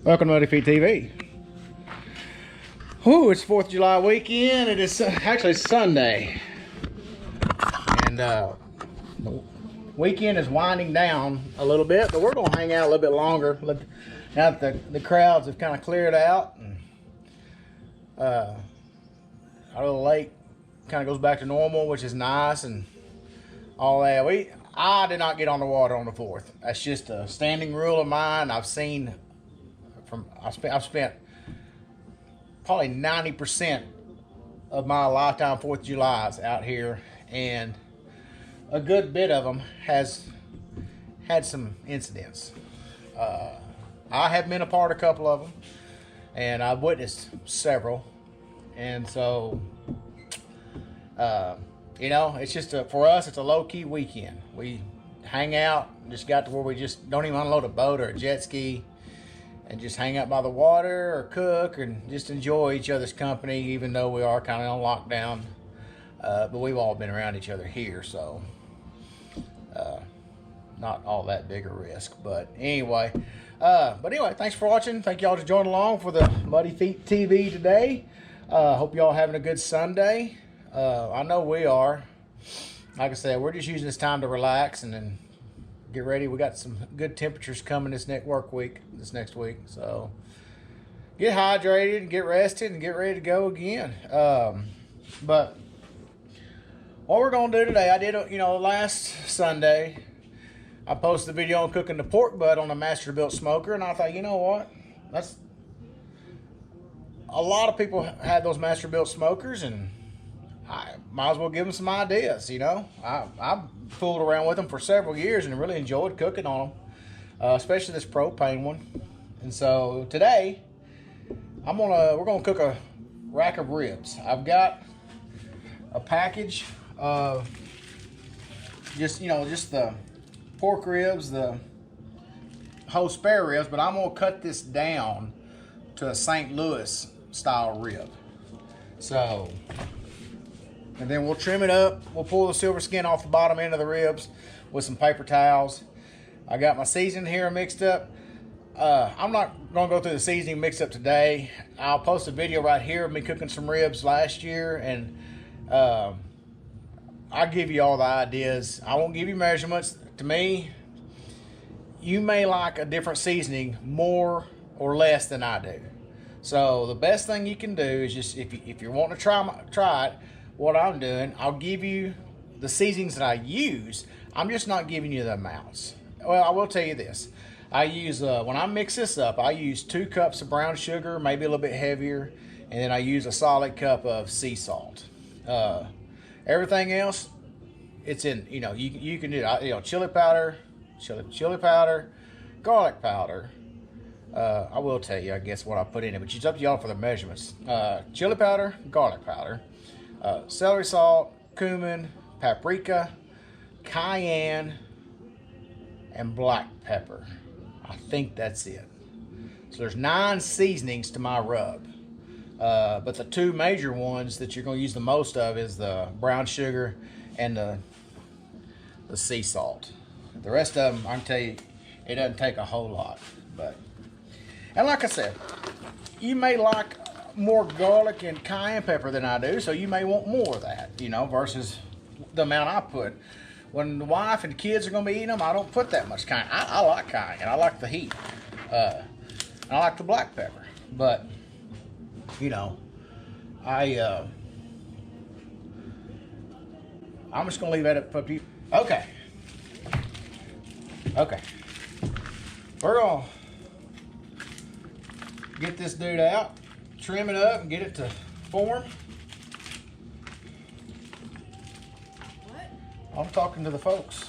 Welcome to Muddyfeet TV. Whew, it's 4th of July weekend. It is actually Sunday. And the weekend is winding down a little bit, but we're going to hang out a little bit longer. Now that the crowds have kind of cleared out. And, our little lake kind of goes back to normal, which is nice and all that. I did not get on the water on the 4th. That's just a standing rule of mine. I've spent probably 90% of my lifetime 4th of July's out here, and a good bit of them has had some incidents. I have been a part of a couple of them, and I've witnessed several, and so you know, it's just for us, it's a low-key weekend. We hang out, just got to where we just don't even unload a boat or a jet ski and just hang out by the water or cook and just enjoy each other's company, even though we are kind of on lockdown. But we've all been around each other here, so not all that big a risk. But anyway, thanks for watching. Thank y'all for joining along for the Muddyfeet TV today. Hope y'all having a good Sunday. I know we are. Like I said, we're just using this time to relax and then get ready. We got some good temperatures coming this next week. So get hydrated and get rested and get ready to go again. But what we're gonna do today, I did, last Sunday, I posted a video on cooking the pork butt on a masterbuilt smoker, and I thought, you know what? A lot of people had those masterbuilt smokers, and I might as well give them some ideas. I've fooled around with them for several years and really enjoyed cooking on them, especially this propane one. And so today, we're gonna cook a rack of ribs. I've got a package of just the pork ribs, the whole spare ribs, but I'm gonna cut this down to a St. Louis style rib. So. And then we'll trim it up. We'll pull the silver skin off the bottom end of the ribs with some paper towels. I got my seasoning here mixed up. I'm not going to go through the seasoning mix up today. I'll post a video right here of me cooking some ribs last year, and I'll give you all the ideas. I won't give you measurements. To me, you may like a different seasoning more or less than I do. So the best thing you can do is just, if you're wanting to try it, what I'm doing, I'll give you the seasonings that I use. I'm just not giving you the amounts. Well, I will tell you this. I use, when I mix this up, I use 2 cups of brown sugar, maybe a little bit heavier, and then I use a solid cup of sea salt. Everything else, it's in, you can do, chili powder, garlic powder. I will tell you, I guess, what I put in it, but it's up to y'all for the measurements. Chili powder, garlic powder, celery salt, cumin, paprika, cayenne, and black pepper. I think that's it. So there's 9 seasonings to my rub. But the 2 major ones that you're going to use the most of is the brown sugar and the sea salt. The rest of them, I can tell you, it doesn't take a whole lot. And like I said, you may like more garlic and cayenne pepper than I do, so you may want more of that, versus the amount I put. When the wife and the kids are going to be eating them, I don't put that much cayenne. I like cayenne. I like the heat. I like the black pepper. But, I'm just going to leave that up to you. Okay. We're going to get this dude out, trim it up, and get it to form. What? I'm talking to the folks.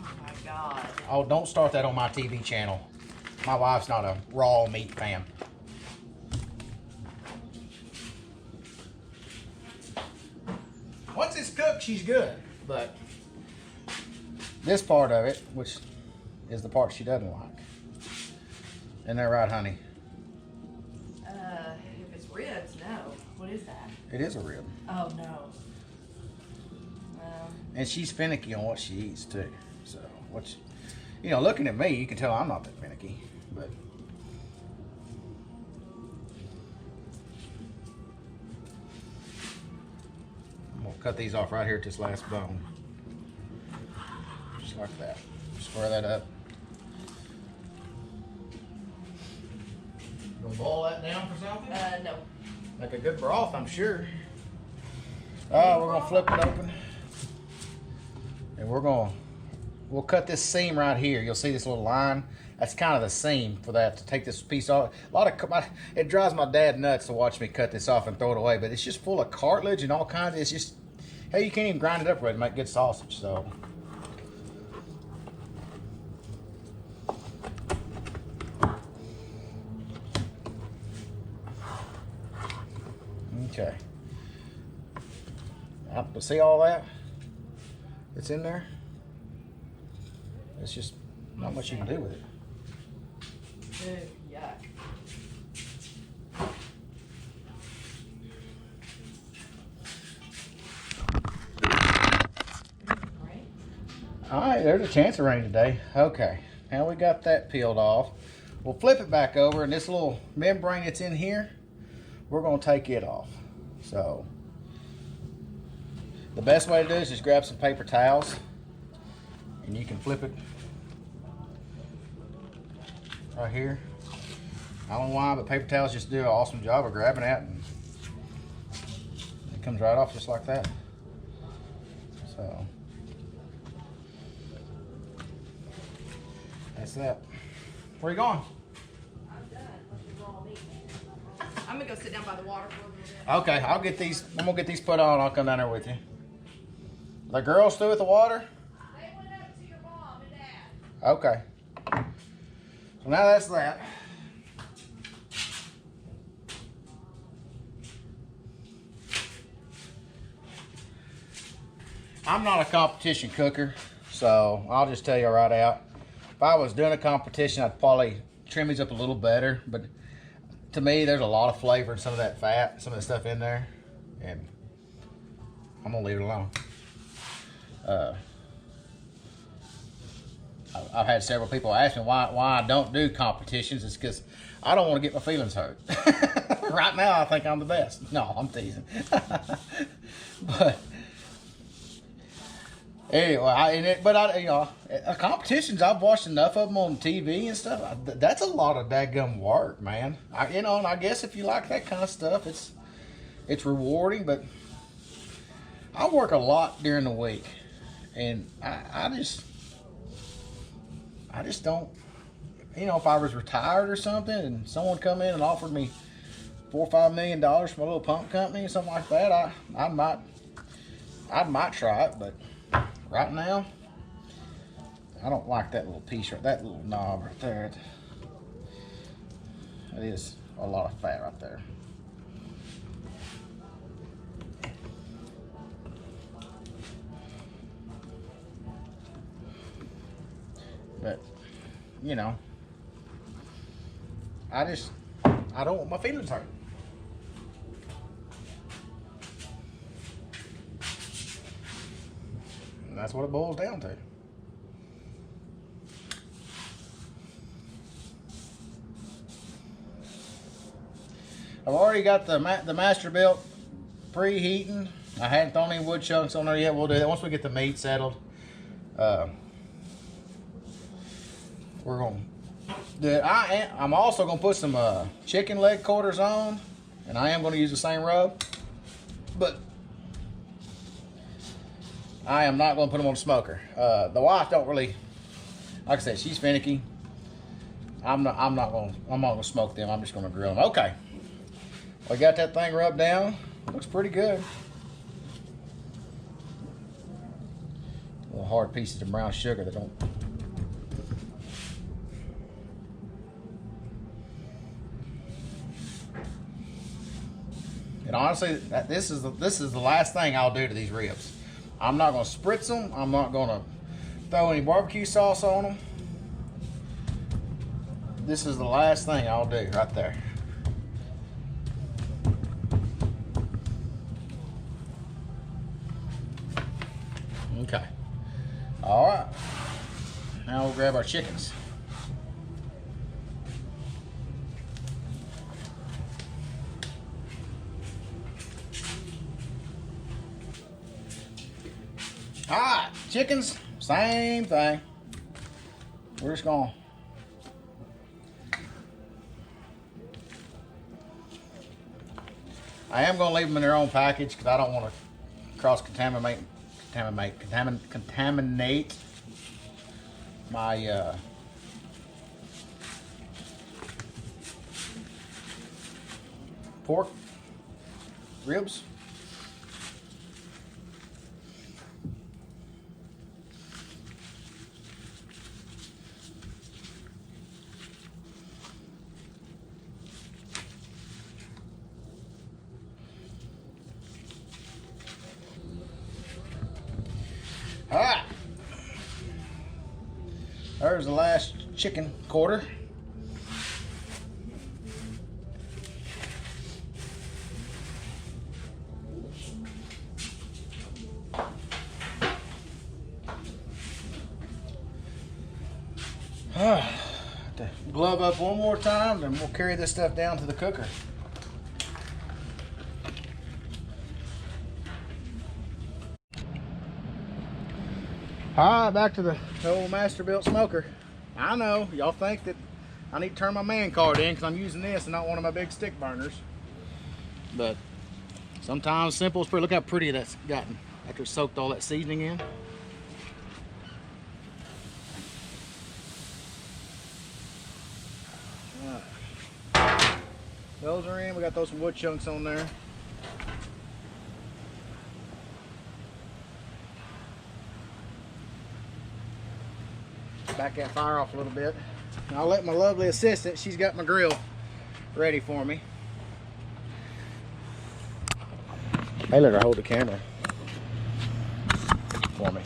Oh my God. Oh, don't start that on my TV channel. My wife's not a raw meat fan. Once it's cooked, she's good. But this part of it, which is the part she doesn't like. Isn't that right, honey? If it's ribs, no. What is that? It is a rib. Oh, no. And she's finicky on what she eats too. So You know, looking at me, you can tell I'm not that finicky, but. I'm gonna cut these off right here at this last bone. Just like that. Square that up. You gonna boil that down for something? No. Like a good broth, I'm sure. We're gonna flip it open. And we'll cut this seam right here. You'll see this little line. That's kind of the seam for that, to take this piece off. It drives my dad nuts to watch me cut this off and throw it away, but it's just full of cartilage and all kinds of, it's just, hey, you can't even grind it up right to make good sausage, so. Okay. See all that? It's in there. It's just not much you can do with it. Ew, yuck. All right, there's a chance of rain today. Okay, now we got that peeled off. We'll flip it back over, and this little membrane that's in here, we're gonna take it off. So, the best way to do is just grab some paper towels, and you can flip it right here. I don't know why, but paper towels just do an awesome job of grabbing that, and it comes right off just like that. So, that's that. Where are you going? I'm done. I'm gonna go sit down by the water for a little bit. Okay, I'll get these. I'm gonna get these put on. I'll come down there with you. The girls through with the water? They went up to your mom and dad. Okay. So now that's that. I'm not a competition cooker, so I'll just tell you right out. If I was doing a competition, I'd probably trim these up a little better, but to me, there's a lot of flavor in some of that fat, some of the stuff in there, and I'm gonna leave it alone. I've had several people ask me why I don't do competitions. It's because I don't want to get my feelings hurt. Right now, I think I'm the best. No, I'm teasing. But anyway, competitions, I've watched enough of them on TV and stuff. That's a lot of dadgum work, man. And I guess if you like that kind of stuff, it's rewarding. But I work a lot during the week, and I just don't. If I was retired or something, and someone come in and offered me $4 or $5 million from a little pump company or something like that, I might try it, but. Right now, I don't like that little piece that little knob right there. That is a lot of fat right there. But, I don't want my feelings hurt. And that's what it boils down to. I've already got the masterbuilt preheating. I hadn't thrown any wood chunks on there yet. We'll do that once we get the meat settled. We're going to do it. I'm also going to put some chicken leg quarters on, and I am going to use the same rub, but I am not going to put them on the smoker. The wife don't really, like I said, she's finicky. I'm not going to smoke them. I'm just going to grill them. Okay. We got that thing rubbed down. Looks pretty good. Little hard pieces of brown sugar that don't. And honestly, this is the last thing I'll do to these ribs. I'm not going to spritz them. I'm not going to throw any barbecue sauce on them. This is the last thing I'll do right there. Okay. All right. Now we'll grab our chickens. All right, chickens, same thing. We're just gonna I am gonna leave them in their own package because I don't want to contaminate my pork ribs. All right, there's the last chicken quarter. To glove up one more time, then we'll carry this stuff down to the cooker. All right, back to the old Masterbuilt smoker. I know y'all think that I need to turn my man card in because I'm using this and not one of my big stick burners, but sometimes simple is pretty. Look how pretty that's gotten after it's soaked all that seasoning in. Those are in. We got those wood chunks on there. Back that fire off a little bit. And I'll let my lovely assistant, she's got my grill ready for me. Hey, let her hold the camera for me.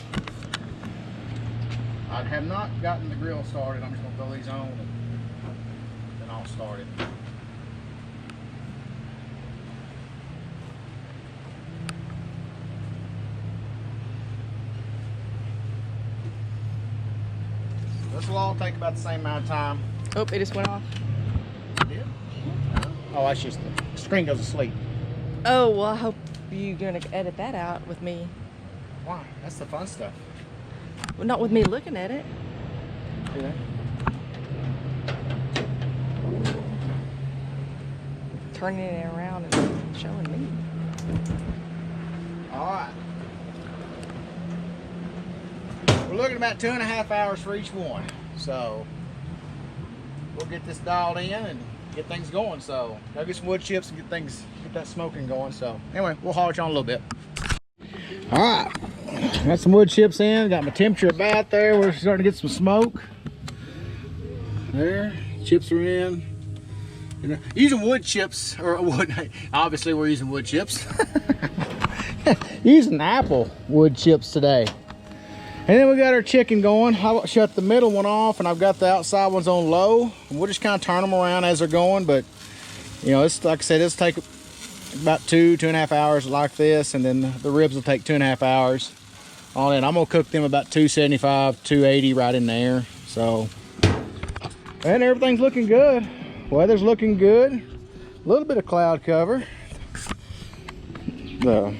I have not gotten the grill started. I'm just gonna throw these on and then I'll start it. This will all take about the same amount of time. Oh, it just went off. It did? Oh, that's just the screen goes to sleep. Oh, well, I hope you're going to edit that out with me. Why? That's the fun stuff. Well, not with me looking at it. See that? Turning it around and showing me. All right. We're looking at about 2.5 hours for each one. So we'll get this dialed in and get things going. So I'll get some wood chips and get that smoking going. So anyway, we'll haul it on a little bit. All right, got some wood chips in. Got my temperature about there. We're starting to get some smoke. There, chips are in. You know, using wood chips or wood. Obviously, we're using wood chips. Using apple wood chips today. And then we got our chicken going. I shut the middle one off and I've got the outside ones on low. And we'll just kind of turn them around as they're going. But, you know, it's like I said, it's take about 2.5 hours like this. And then the ribs will take 2.5 hours on it. I'm going to cook them about 275, 280 right in there. So, and everything's looking good. Weather's looking good. A little bit of cloud cover. The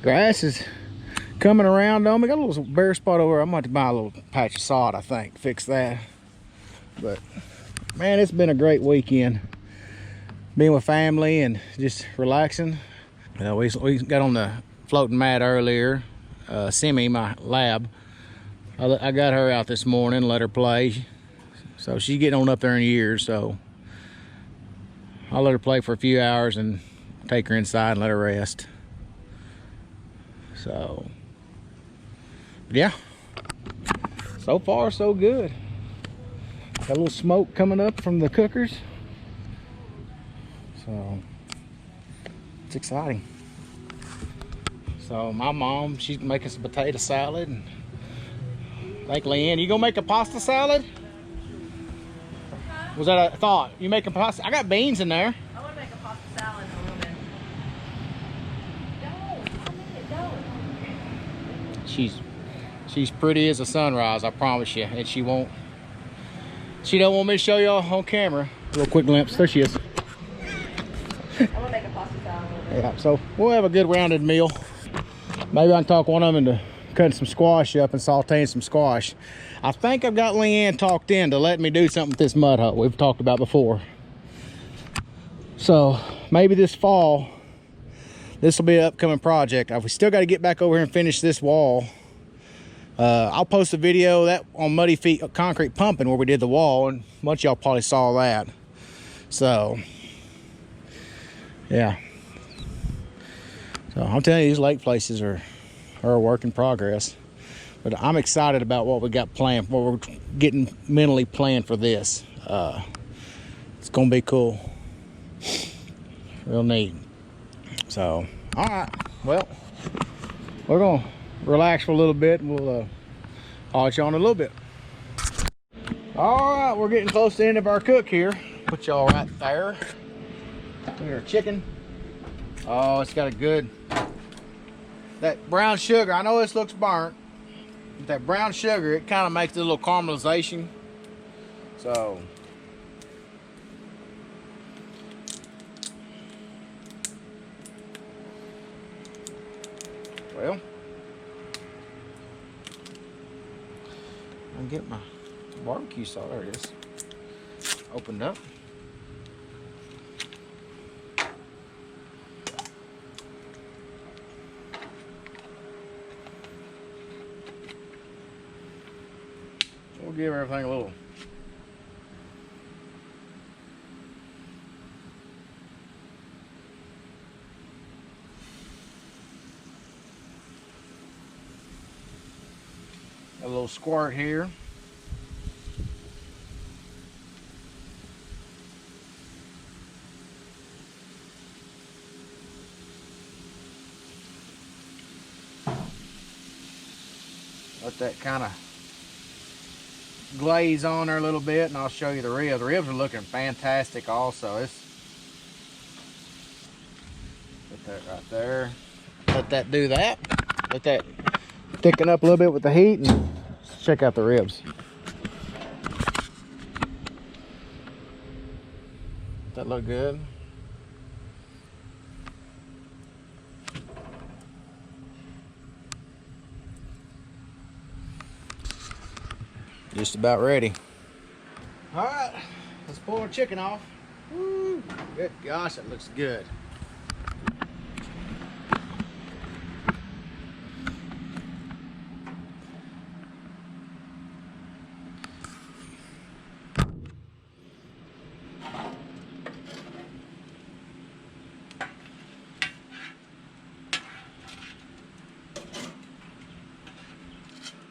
grass is coming around on me. Got a little bare spot over there. I'm going to buy a little patch of sod, I think, fix that. But man, it's been a great weekend being with family and just relaxing. We got on the floating mat earlier. Simi, my lab, I got her out this morning, let her play. So she's getting on up there in years, so I'll let her play for a few hours and take her inside and let her rest. So yeah, so far so good. Got a little smoke coming up from the cookers, so it's exciting. So my mom, she's making some potato salad, and I think Leanne, you gonna make a pasta salad? Was that a thought? You making pasta? I got beans in there. I want to make a pasta salad in a little bit. Don't. She's She's pretty as a sunrise, I promise you. And she don't want me to show y'all on camera. A little quick glimpse. There she is. I'm gonna make a pasta salad. Yeah, so we'll have a good rounded meal. Maybe I can talk one of them into cutting some squash up and sauteing some squash. I think I've got Leanne talked in to let me do something with this mud hut we've talked about before. So maybe this fall, this will be an upcoming project. We still got to get back over here and finish this wall. I'll post a video that on Muddyfeet concrete pumping where we did the wall, and a bunch of y'all probably saw that. So yeah, so I'm telling you, these lake places are a work in progress. But I'm excited about what we got planned, what we're getting mentally planned for this. It's gonna be cool, real neat. So all right, well, we're gonna relax for a little bit, and we'll haul you on in a little bit. All right, we're getting close to the end of our cook here. Put y'all right there. Look at our chicken. Oh, it's got a good, that brown sugar. I know this looks burnt, but that brown sugar, it kind of makes a little caramelization. So well, I'll get my barbecue sauce. There it is. Opened up. We'll give everything a little squirt here. Let that kind of glaze on there a little bit, and I'll show you the ribs. The ribs are looking fantastic also. Put that right there. Let that do that. Let that thicken up a little bit with the heat, and check out the ribs. That look good. Just about ready. All right, let's pull our chicken off. Woo, good gosh, that looks good.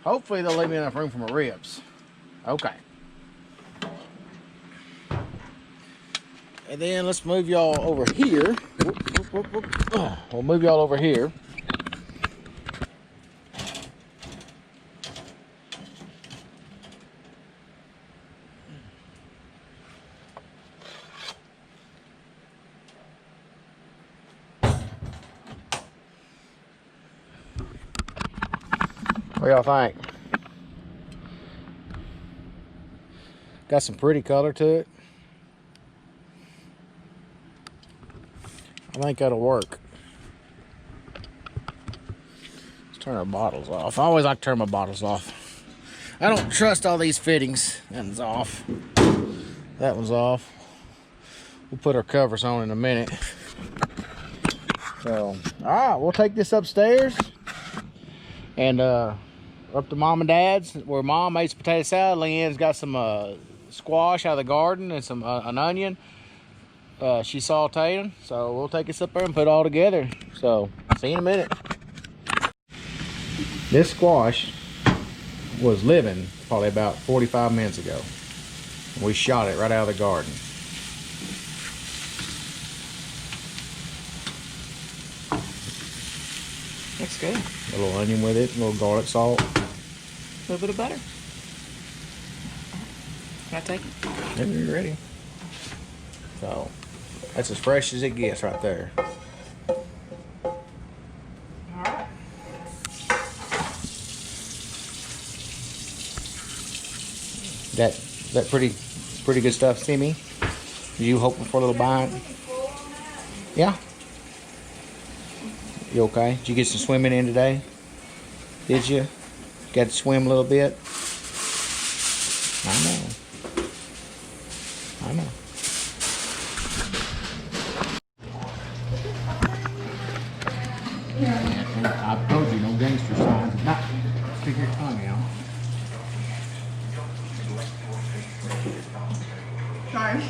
Hopefully they'll leave me enough room for my ribs. Okay. And then let's move y'all over here. We'll move y'all over here. What y'all think? Got some pretty color to it. I think that'll work. Let's turn our bottles off. I always like to turn my bottles off. I don't trust all these fittings. That one's off. That one's off. We'll put our covers on in a minute. So, all right, we'll take this upstairs and up to Mom and Dad's, where Mom made some potato salad. Leanne's got some squash out of the garden and some an onion. She sauteed them, so we'll take this up there and put it all together. So, see you in a minute. This squash was living probably about 45 minutes ago. We shot it right out of the garden. Looks good. A little onion with it, a little garlic salt. A little bit of butter. Can I take it? Then you're ready. So, that's as fresh as it gets right there. Alright. That pretty good stuff, Simi? You hoping for a little bite? Yeah? You okay? Did you get some swimming in today? Did you? Got to swim a little bit? I know. I told you, no gangster signs. Not stick your tongue out. Sorry.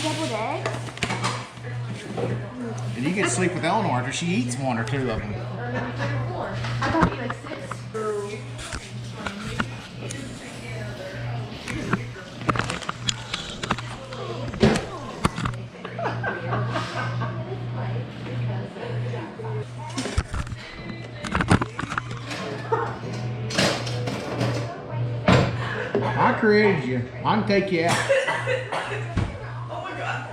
Doubled eggs? And you get to sleep with Eleanor after she eats one or two of them. I thought you like 6. I created you. I can take you out. Oh my god.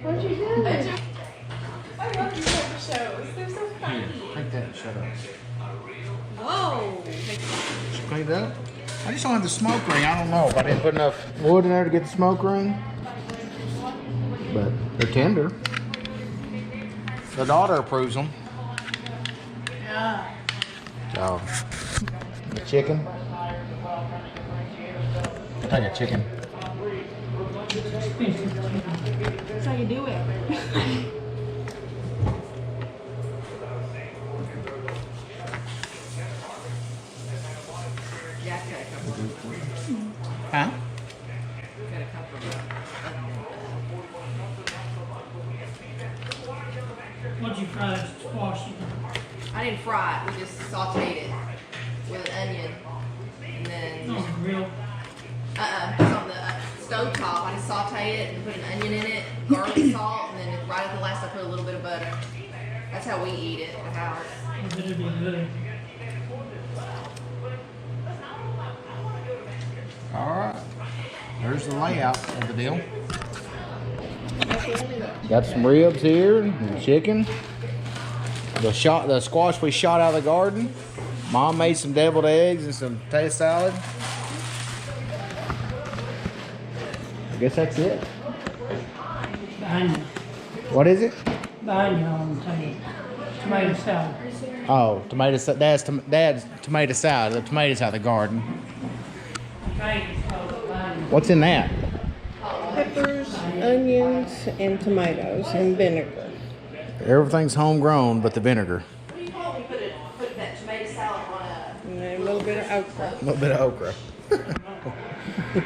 What'd you do? I love these type of shows. They're so funny. Take that and shut up. Whoa. Just cleaned up. I just don't have the smoke ring. I don't know if I didn't put enough wood in there to get the smoke ring. But they're tender. The daughter approves them. Yeah. So, the chicken. Take a chicken. That's how you do it. Huh? What'd you fry that squash? I didn't fry it. We just sauteed it with an onion, and then On the grill. just on the stove top. I just sauteed it and put an onion in it, garlic salt, and then right at the last I put a little bit of butter. That's how we eat it at the house. It'd be good. All right. There's the layout of the deal. Got some ribs here, and chicken. The squash we shot out of the garden. Mom made some deviled eggs and some potato salad. I guess that's it. Behind you. What is it? Behind you on the table. Tomato salad. Oh, Dad's tomato salad. The tomatoes out of the garden. What's in that? Peppers, onions, and tomatoes, and vinegar. Everything's homegrown but the vinegar. We put that tomato salad on And a little bit of okra. A little bit of okra.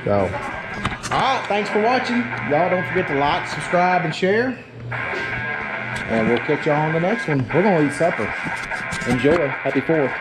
So, all right, thanks for watching. Y'all don't forget to like, subscribe, and share. And we'll catch y'all on the next one. We're going to eat supper. Enjoy. Happy 4th.